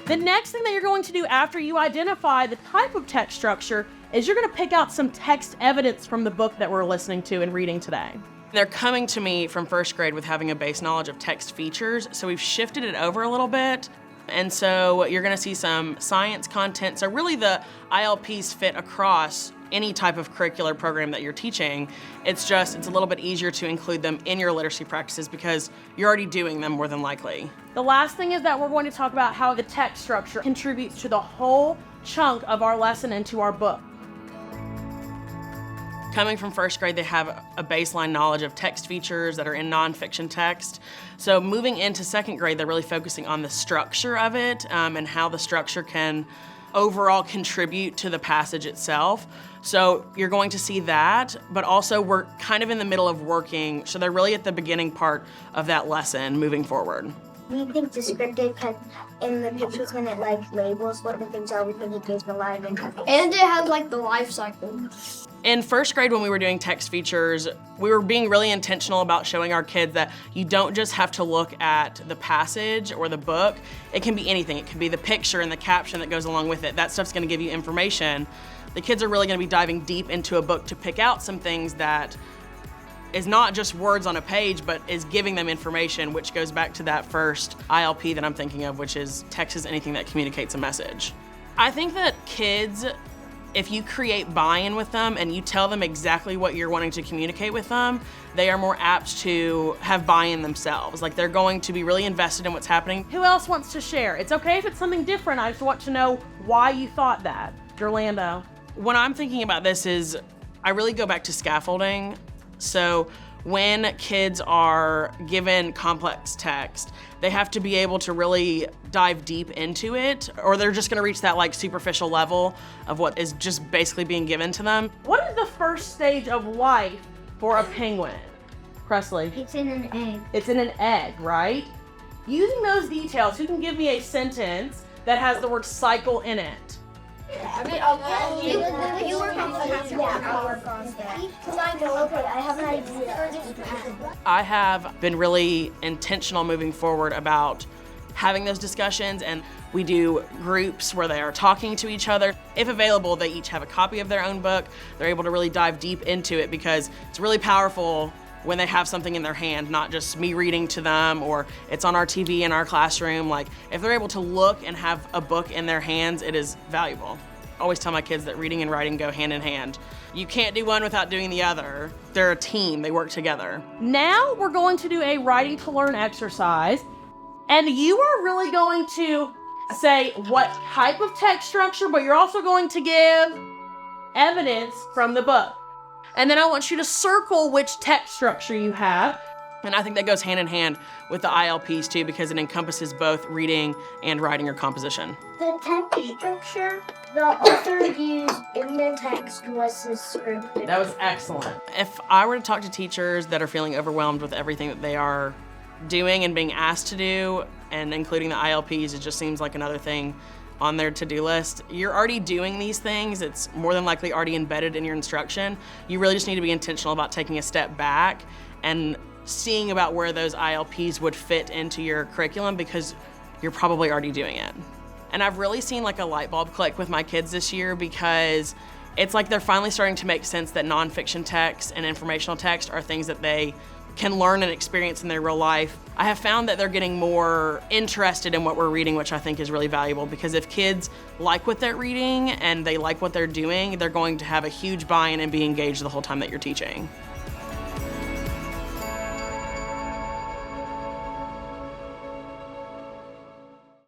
The next thing that you're going to do after you identify the type of text structure is you're going to pick out some text evidence from the book that we're listening to and reading today. They're coming to me from first grade with having a base knowledge of text features, so we've shifted it over a little bit. And so you're gonna see some science content. So really the ILPs fit across any type of curricular program that you're teaching. It's a little bit easier to include them in your literacy practices because you're already doing them more than likely. The last thing is that we're going to talk about how the text structure contributes to the whole chunk of our lesson and to our book. Coming from first grade, they have a baseline knowledge of text features that are in nonfiction text. So moving into second grade, they're really focusing on the structure of it and how the structure can overall contribute to the passage itself. So you're going to see that, but also we're kind of in the middle of working, so they're really at the beginning part of that lesson moving forward. We think descriptive in the pictures when it labels what the things are, we think it gives them alive and it has the life cycle. In first grade, when we were doing text features, we were being really intentional about showing our kids that you don't just have to look at the passage or the book. It can be anything. It can be the picture and the caption that goes along with it. That stuff's gonna give you information. The kids are really gonna be diving deep into a book to pick out some things that is not just words on a page, but is giving them information, which goes back to that first ILP that I'm thinking of, which is text is anything that communicates a message. I think that kids, if you create buy-in with them and you tell them exactly what you're wanting to communicate with them, they are more apt to have buy-in themselves. They're going to be really invested in what's happening. Who else wants to share? It's okay if it's something different. I just want to know why you thought that. Orlando. When I'm thinking about this is, I really go back to scaffolding. So when kids are given complex text, they have to be able to really dive deep into it, or they're just gonna reach that superficial level of what is just basically being given to them. What is the first stage of life for a penguin? Presley? it's in an egg. It's in an egg, right? Using those details, who can give me a sentence that has the word cycle in it? You work on that. Okay, I have an idea. I have been really intentional moving forward about having those discussions, and we do groups where they are talking to each other. If available, they each have a copy of their own book. They're able to really dive deep into it because it's really powerful when they have something in their hand, not just me reading to them or it's on our TV in our classroom. If they're able to look and have a book in their hands, it is valuable. I always tell my kids that reading and writing go hand in hand. You can't do one without doing the other. They're a team, they work together. Now we're going to do a writing to learn exercise, and you are really going to say what type of text structure, but you're also going to give evidence from the book. And then I want you to circle which text structure you have. And I think that goes hand in hand with the ILPs too, because it encompasses both reading and writing or composition. The text structure the author used in the text was descriptive. That was excellent. If I were to talk to teachers that are feeling overwhelmed with everything that they are doing and being asked to do, and including the ILPs, it just seems like another thing on their to-do list. You're already doing these things. It's more than likely already embedded in your instruction. You really just need to be intentional about taking a step back and seeing about where those ILPs would fit into your curriculum because you're probably already doing it. And I've really seen a light bulb click with my kids this year because it's they're finally starting to make sense that nonfiction text and informational text are things that they can learn and experience in their real life. I have found that they're getting more interested in what we're reading, which I think is really valuable because if kids like what they're reading and they like what they're doing, they're going to have a huge buy-in and be engaged the whole time that you're teaching.